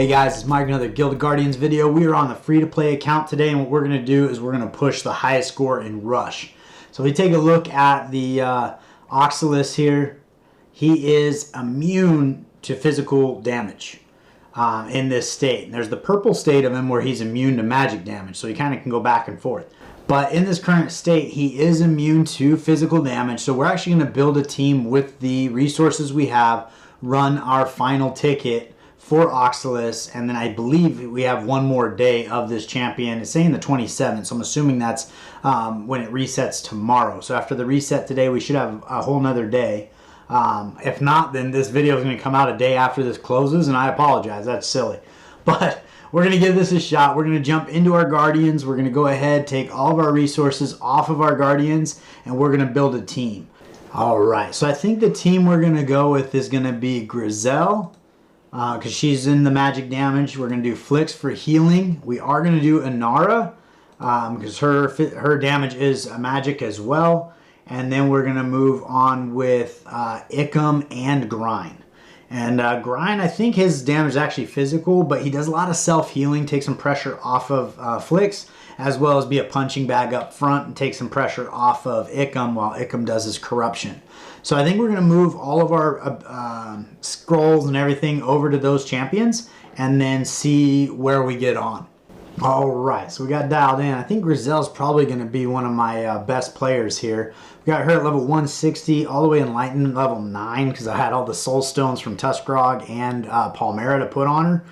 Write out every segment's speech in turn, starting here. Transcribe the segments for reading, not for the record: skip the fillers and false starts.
Hey guys, it's Mike, another Guild Guardians video. We are on the free-to-play account today, and what we're going to do is we're going to push the highest score in Rush. So we take a look at the Oxellus here. He is immune to physical damage in this state. And there's the purple state of him where he's immune to magic damage, so he kind of can go back and forth. But in this current state, he is immune to physical damage, so we're actually going to build a team with the resources we have, run our final ticket for Oxellus, and then I believe we have one more day of this champion. It's saying the 27th, so I'm assuming that's when it resets tomorrow. So after the reset today, we should have a whole nother day. If not, then this video is going to come out a day after this closes, and I apologize, that's silly. But we're going to give this a shot. We're going to jump into our Guardians. We're going to go ahead, take all of our resources off of our Guardians, and we're going to build a team. All right, so I think the team we're going to go with is going to be Grizel, because she's in the magic damage. We're going to do Flicks for healing. We are going to do Inara, because her damage is magic as well. And then we're going to move on with Ickham and Grind. And Grind, I think his damage is actually physical, but he does a lot of self-healing, takes some pressure off of Flicks, as well as be a punching bag up front and take some pressure off of Ickham while Ickham does his corruption. So I think we're going to move all of our scrolls and everything over to those champions and then see where we get on. All right, so we got dialed in. I think Grizel's probably going to be one of my best players here. We got her at level 160, all the way Enlightenment level 9, because I had all the soul stones from Tuskrog and Palmera to put on her.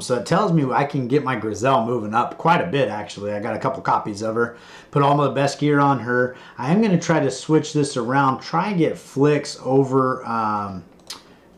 So it tells me I can get my Grizel moving up quite a bit, actually. I got a couple copies of her. Put all the best gear on her. I am going to try to switch this around, try and get Flicks over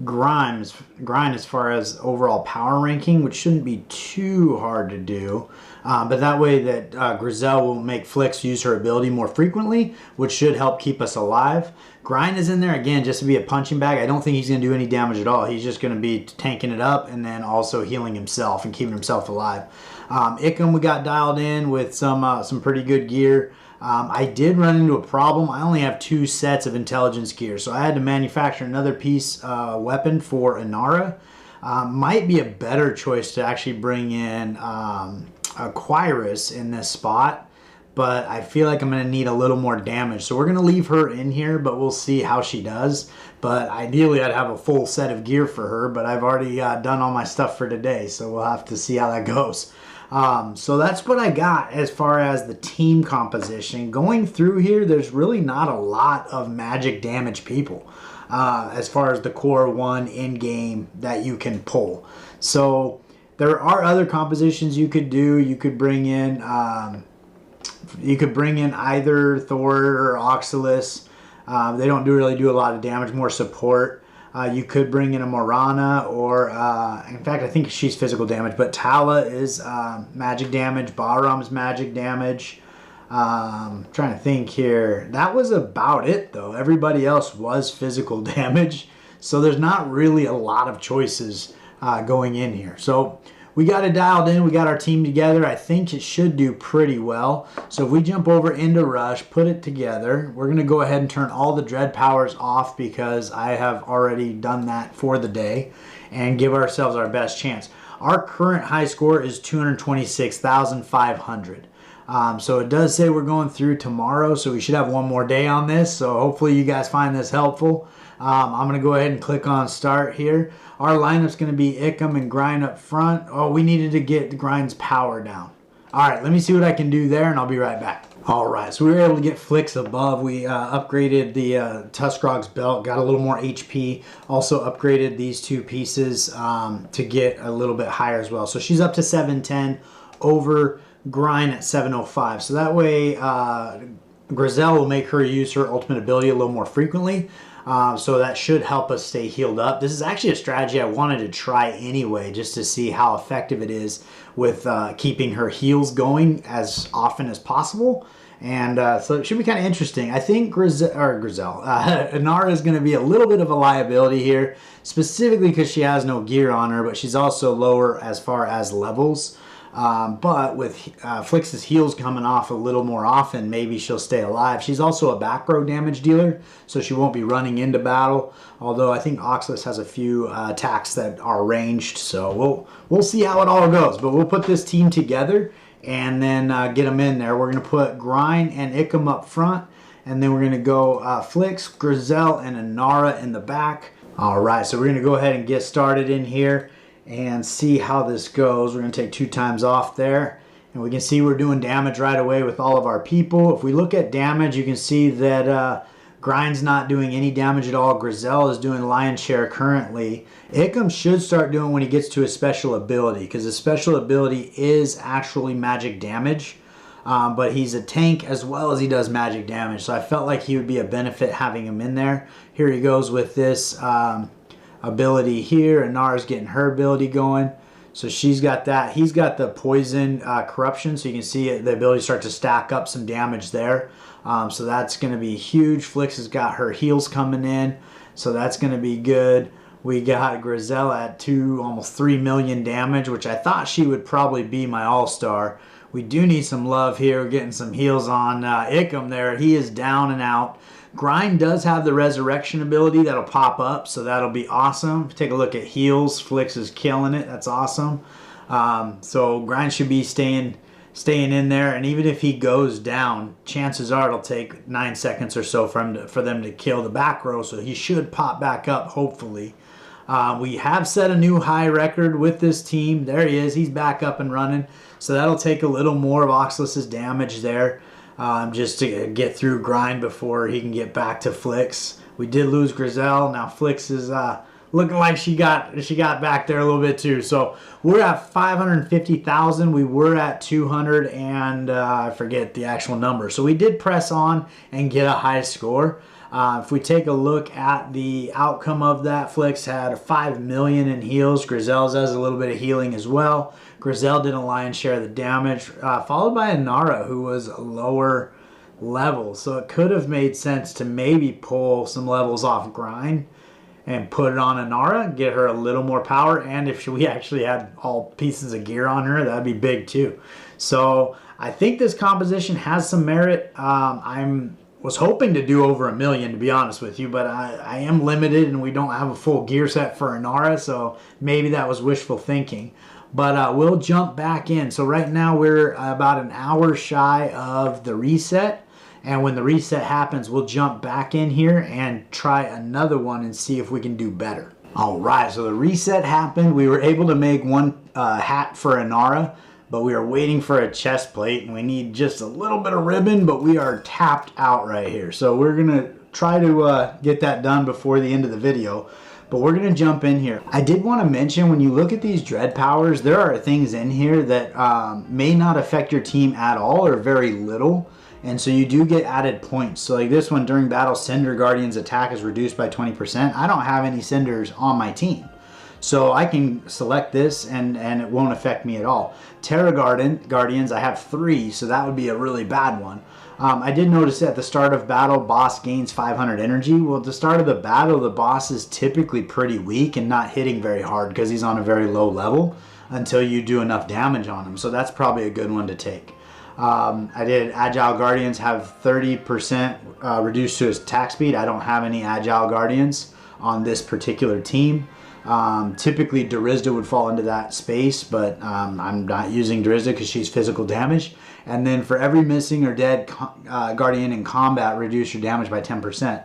Grind as far as overall power ranking, which shouldn't be too hard to do. But that way that Grizel will make Flicks use her ability more frequently, which should help keep us alive. Grind is in there, again, just to be a punching bag. I don't think he's going to do any damage at all. He's just going to be tanking it up and then also healing himself and keeping himself alive. Ickham we got dialed in with some pretty good gear. I did run into a problem. I only have 2 sets of intelligence gear, so I had to manufacture another piece weapon for Inara. Might be a better choice to actually bring in Aquirus in this spot, but I feel like I'm going to need a little more damage. So we're going to leave her in here, but we'll see how she does. But ideally, I'd have a full set of gear for her, but I've already done all my stuff for today, so we'll have to see how that goes. So that's what I got as far as the team composition. Going through here, there's really not a lot of magic damage people as far as the core one in-game that you can pull. So there are other compositions you could do. You could bring in either Thor or Oxellus. They don't really do a lot of damage, more support. You could bring in a Morana, or in fact I think she's physical damage, but Tala is magic damage, Bahram's magic damage. Trying to think here. That was about it though. Everybody else was physical damage, so there's not really a lot of choices going in here. So we got it dialed in. We got our team together. I think it should do pretty well. So if we jump over into Rush, put it together, we're going to go ahead and turn all the dread powers off because I have already done that for the day, and give ourselves our best chance. Our current high score is 226,500. So it does say we're going through tomorrow, so we should have one more day on this. So hopefully you guys find this helpful. I'm going to go ahead and click on start here. Our lineup's going to be Ickham and Grind up front. Oh, we needed to get Grind's power down. All right, let me see what I can do there, and I'll be right back. All right, so we were able to get Flicks above. We upgraded the Tuskrog's belt, got a little more HP. Also upgraded these 2 pieces to get a little bit higher as well. So she's up to 710 over Grind at 705. So that way Grizel will make her use her ultimate ability a little more frequently. So that should help us stay healed up. This is actually a strategy I wanted to try anyway, just to see how effective it is with keeping her heals going as often as possible. And so it should be kind of interesting. I think Inara is going to be a little bit of a liability here, specifically because she has no gear on her, but she's also lower as far as levels. But with Flix's heals coming off a little more often, maybe she'll stay alive. She's also a back row damage dealer, so she won't be running into battle. Although I think Oxellus has a few attacks that are ranged, so we'll see how it all goes. But we'll put this team together and then get them in there. We're going to put Grind and Icum up front, and then we're going to go Flix, Grizel, and Inara in the back. All right, so we're going to go ahead and get started in here and see how this goes. We're going to take 2 times off there, and we can see we're doing damage right away with all of our people. If we look at damage, you can see that Grind's not doing any damage at all. Grizel is doing lion's share currently. Icum should start doing when he gets to his special ability, because his special ability is actually magic damage, but he's a tank as well as he does magic damage, so I felt like he would be a benefit having him in there. Here he goes with this ability here, and Nara's getting her ability going. So she's got that. He's got the poison corruption, so you can see the ability start to stack up some damage there. So that's going to be huge. Flix has got her heals coming in, so that's going to be good. We got Grizel at almost 3 million damage, which I thought she would probably be my all-star. We do need some love here. We're getting some heals on Icum there. He is down and out. Grind does have the resurrection ability that'll pop up, so that'll be awesome. Take a look at heals. Flix is killing it. That's awesome. So Grind should be staying in there, and even if he goes down, chances are it'll take 9 seconds or so for them to kill the back row, so he should pop back up, hopefully. We have set a new high record with this team. There he is. He's back up and running, so that'll take a little more of Oxellus's damage there. Just to get through Grind before he can get back to Flix. We did lose Grizel. Now Flix is looking like she got back there a little bit too. So we're at 550,000. We were at 200 and I forget the actual number. So we did press on and get a high score. If we take a look at the outcome of that, Flix had 5 million in heals. Grizel's has a little bit of healing as well. Grizel did a lion's share of the damage, followed by Inara, who was a lower level. So it could have made sense to maybe pull some levels off Grind and put it on Inara, get her a little more power. And if we actually had all pieces of gear on her, that'd be big too. So I think this composition has some merit. Was hoping to do over 1 million, to be honest with you, but I am limited and we don't have a full gear set for Inara, so maybe that was wishful thinking. But we'll jump back in. So right now we're about an hour shy of the reset, and when the reset happens, we'll jump back in here and try another one and see if we can do better. All right, so the reset happened. We were able to make one hat for Inara, but we are waiting for a chest plate, and we need just a little bit of ribbon, but we are tapped out right here. So we're going to try to get that done before the end of the video, but we're going to jump in here. I did want to mention, when you look at these dread powers, there are things in here that may not affect your team at all or very little, and so you do get added points. So like this one, during battle, Cinder Guardian's attack is reduced by 20%. I don't have any Cinders on my team, so I can select this and it won't affect me at all. Terra Guardians, I have 3, so that would be a really bad one. I did notice at the start of battle, boss gains 500 energy. Well, at the start of the battle, the boss is typically pretty weak and not hitting very hard because he's on a very low level until you do enough damage on him. So that's probably a good one to take. I did Agile Guardians have 30% reduced to his attack speed. I don't have any Agile Guardians on this particular team. Typically Durizda would fall into that space, but I'm not using Durizda because she's physical damage. And then for every missing or dead Guardian in combat, reduce your damage by 10%.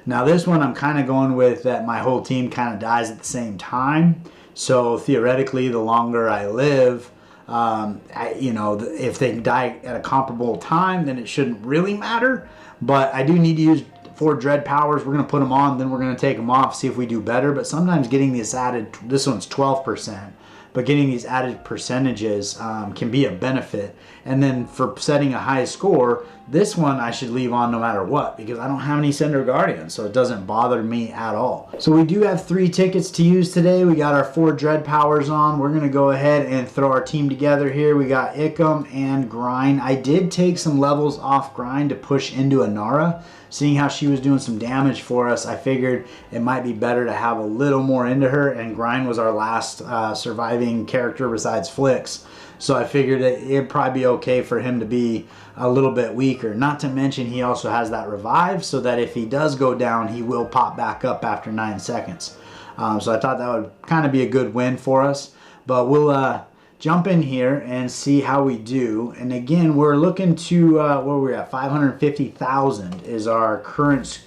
Now this one I'm kind of going with that my whole team kind of dies at the same time. So theoretically, the longer I live, if they die at a comparable time, then it shouldn't really matter. But I do need to use 4 dread powers. We're going to put them on, then we're going to take them off, see if we do better. But sometimes getting this added, this one's 12%, but getting these added percentages can be a benefit. And then for setting a high score, this one I should leave on no matter what, because I don't have any Cinder Guardians, so it doesn't bother me at all. So we do have 3 tickets to use today. We got our 4 dread powers on. We're going to go ahead and throw our team together here. We got Icum and Grind. I did take some levels off Grind to push into Inara. Seeing how she was doing some damage for us, I figured it might be better to have a little more into her, and Grind was our last surviving character besides Flix. So I figured it'd probably be okay for him to be a little bit weaker. Not to mention he also has that revive, so that if he does go down, he will pop back up after 9 seconds. So I thought that would kind of be a good win for us. But we'll jump in here and see how we do. And again, we're looking to, where we're at, 550,000 is our current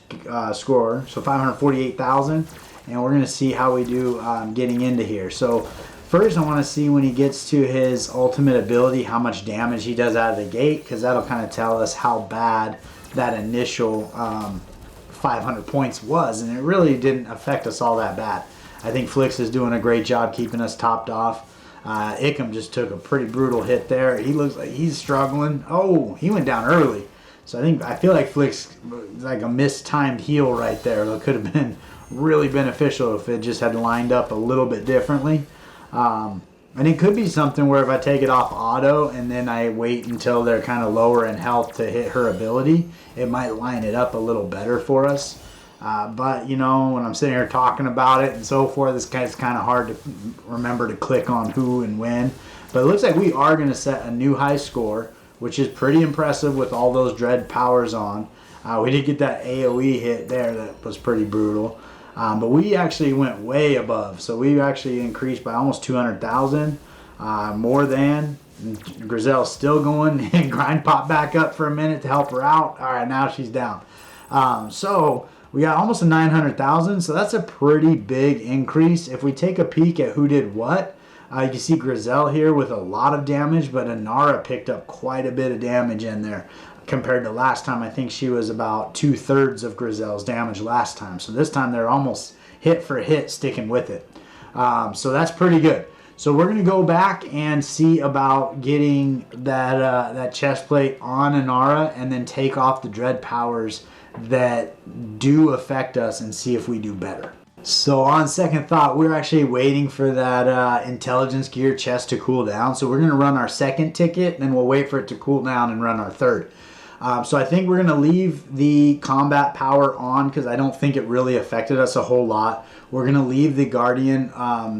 score. So 548,000. And we're going to see how we do getting into here. So first I want to see when he gets to his ultimate ability, how much damage he does out of the gate, because that'll kind of tell us how bad that initial 500 points was. And it really didn't affect us all that bad. I think Flix is doing a great job keeping us topped off. Ickham just took a pretty brutal hit there. He looks like he's struggling. Oh, he went down early. So I feel like Flix, like a mistimed heal right there. It could have been really beneficial if it just had lined up a little bit differently. And it could be something where if I take it off auto and then I wait until they're kind of lower in health to hit her ability, it might line it up a little better for us. But, you know, when I'm sitting here talking about it and so forth, it's kind of hard to remember to click on who and when. But it looks like we are going to set a new high score, which is pretty impressive with all those dread powers on. We did get that AoE hit there that was pretty brutal. But we actually went way above. So we actually increased by almost 200,000, more than. Grizel's still going, and Grind popped back up for a minute to help her out. All right, now she's down. So we got almost a 900,000, so that's a pretty big increase. If we take a peek at who did what, you can see Grizel here with a lot of damage, but Inara picked up quite a bit of damage in there compared to last time. I think she was about 2/3 of Grizel's damage last time. So this time they're almost hit for hit sticking with it. So that's pretty good. So we're going to go back and see about getting that chest plate on Inara and then take off the dread powers that do affect us and see if we do better. So on second thought, we're actually waiting for that intelligence gear chest to cool down. So we're going to run our second ticket, and then we'll wait for it to cool down and run our third. So I think we're going to leave the combat power on because I don't think it really affected us a whole lot. We're going to leave the Guardian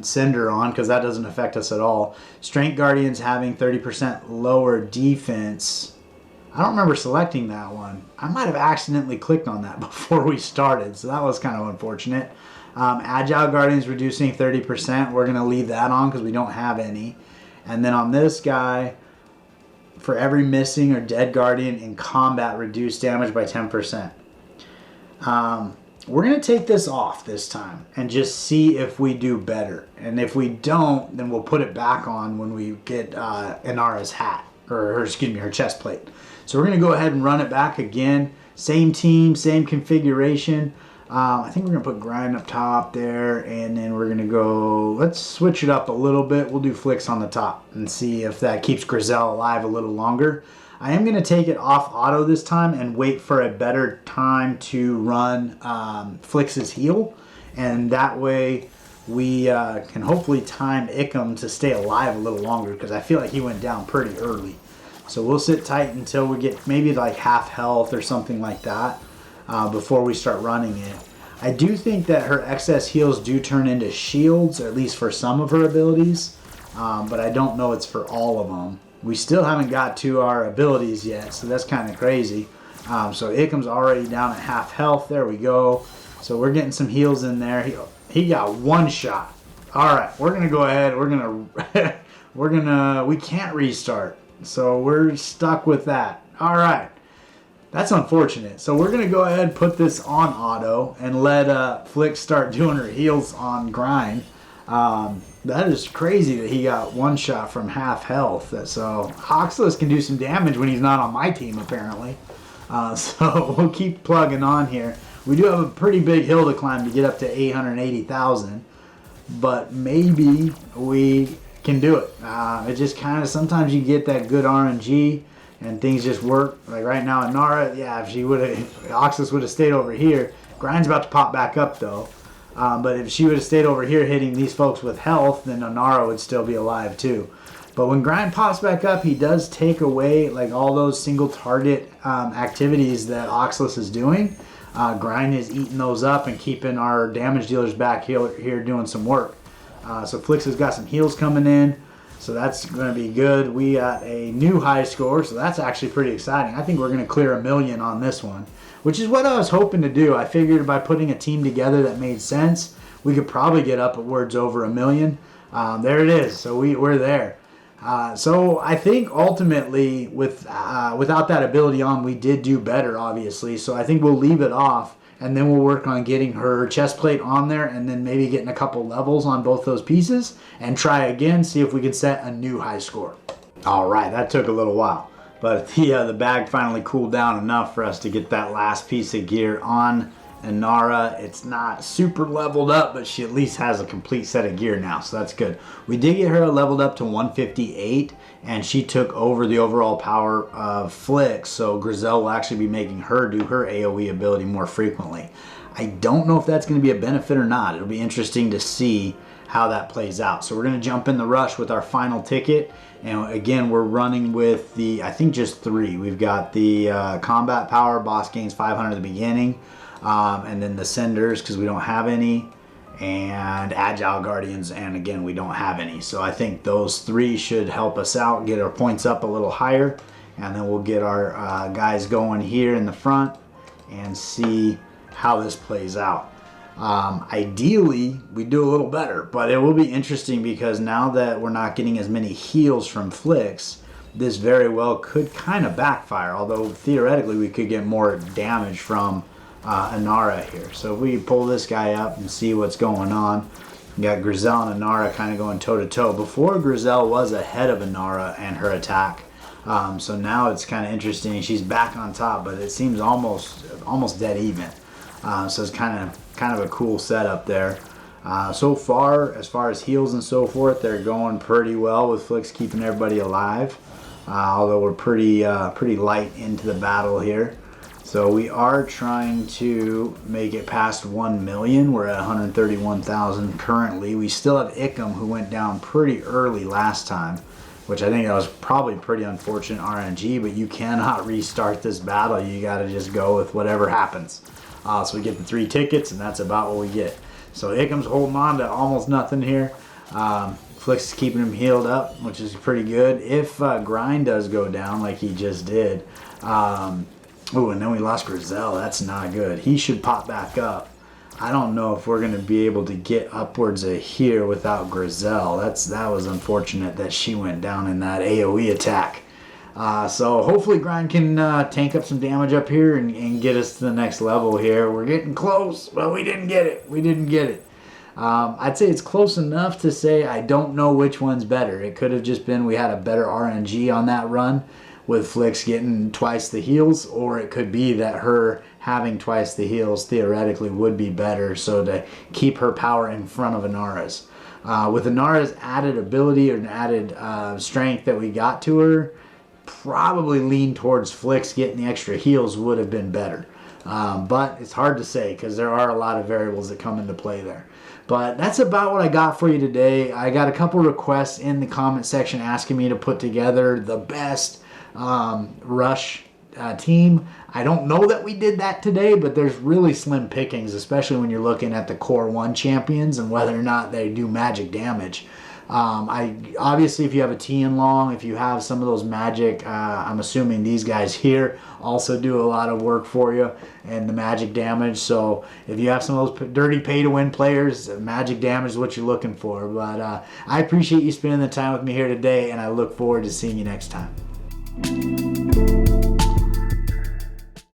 Cinder on because that doesn't affect us at all. Strength Guardians having 30% lower defense. I don't remember selecting that one. I might have accidentally clicked on that before we started, so that was kind of unfortunate. Agile Guardians reducing 30%. We're going to leave that on because we don't have any. And then on this guy, for every missing or dead Guardian in combat, reduce damage by 10%. We're going to take this off this time and just see if we do better. And if we don't, then we'll put it back on when we get Inara's hat, or her chest plate. So we're going to go ahead and run it back again. Same team, same configuration. I think we're going to put Grind up top there, and then we're going to go, let's switch it up a little bit. We'll do Flix on the top and see if that keeps Grizel alive a little longer. I am going to take it off auto this time and wait for a better time to run Flix's heal, and that way we can hopefully time Ickham to stay alive a little longer because I feel like he went down pretty early. So we'll sit tight until we get maybe like half health or something like that before we start running it. I do think that her excess heals do turn into shields, at least for some of her abilities, but I don't know it's for all of them. We still haven't got to our abilities yet, so that's kind of crazy. So Ickham's already down at half health. There we go. So we're getting some heals in there. He got one shot. All right, we're gonna go ahead. We can't restart. So we're stuck with that. All right. That's unfortunate. So we're going to go ahead and put this on auto and let Flix start doing her heals on Grind. That is crazy that he got one shot from half health. So Oxellus can do some damage when he's not on my team, apparently. So we'll keep plugging on here. We do have a pretty big hill to climb to get up to 880,000. But maybe we can do it. It just kind of, sometimes you get that good RNG and things just work. Like right now at Nara, yeah, if Oxellus would have stayed over here. Grind's about to pop back up though. But if she would have stayed over here hitting these folks with health, then Nara would still be alive too. But when Grind pops back up, he does take away like all those single target activities that Oxellus is doing. Grind is eating those up and keeping our damage dealers back here doing some work. So Flix has got some heals coming in. So that's going to be good. We got a new high score, so that's actually pretty exciting. I think we're going to clear 1 million on this one, which is what I was hoping to do. I figured by putting a team together that made sense, we could probably get upwards over 1 million. There it is. So we're there. So I think ultimately without that ability on, we did do better, obviously. So I think we'll leave it off, and then we'll work on getting her chest plate on there, and then maybe getting a couple levels on both those pieces, and try again, see if we can set a new high score. All right, that took a little while, but the bag finally cooled down enough for us to get that last piece of gear on Inara. It's not super leveled up, but she at least has a complete set of gear now, so that's good. We did get her leveled up to 158, and she took over the overall power of Flix, so Grizel will actually be making her do her AoE ability more frequently. I don't know if that's going to be a benefit or not. It'll be interesting to see how that plays out. So we're going to jump in the rush with our final ticket, and again we're running with the, I think just 3. We've got the combat power, boss gains 500 at the beginning, and then the senders, because we don't have any, and agile guardians, and again we don't have any. So I think those 3 should help us out, get our points up a little higher, and then we'll get our guys going here in the front and see how this plays out. Ideally we do a little better, but it will be interesting because now that we're not getting as many heals from Flix, this very well could kind of backfire, although theoretically we could get more damage from Inara here. So if we pull this guy up and see what's going on, we got Grizel and Inara kind of going toe to toe. Before, Grizel was ahead of Inara and her attack, so now it's kind of interesting. She's back on top, but it seems almost dead even. So it's kind of a cool setup there. So far, as far as heals and so forth, they're going pretty well with Flix keeping everybody alive. Although we're pretty light into the battle here. So we are trying to make it past 1 million. We're at 131,000 currently. We still have Ickham, who went down pretty early last time, which I think that was probably pretty unfortunate RNG, but you cannot restart this battle. You got to just go with whatever happens. So we get the 3 tickets, and that's about what we get. So Ickham's holding on to almost nothing here. Flix is keeping him healed up, which is pretty good. If Grind does go down like he just did, oh, and then we lost Grizel. That's not good. He should pop back up. I don't know if we're going to be able to get upwards of here without Grizel. That was unfortunate that she went down in that AoE attack. So hopefully Grind can tank up some damage up here and get us to the next level here. We're getting close, but we didn't get it. I'd say it's close enough to say I don't know which one's better. It could have just been we had a better RNG on that run with Flix getting twice the heals, or it could be that her having twice the heals theoretically would be better, so to keep her power in front of Inara's. With Inara's added ability or added strength that we got to her, probably lean towards Flix getting the extra heals would have been better. But it's hard to say because there are a lot of variables that come into play there. But that's about what I got for you today. I got a couple requests in the comment section asking me to put together the best rush team. I don't know that we did that today, but there's really slim pickings, especially when you're looking at the core 1 champions and whether or not they do magic damage. Obviously, if you have a Tian Long, if you have some of those magic, I'm assuming these guys here also do a lot of work for you and the magic damage. So if you have some of those dirty pay-to-win players, magic damage is what you're looking for. But I appreciate you spending the time with me here today, and I look forward to seeing you next time.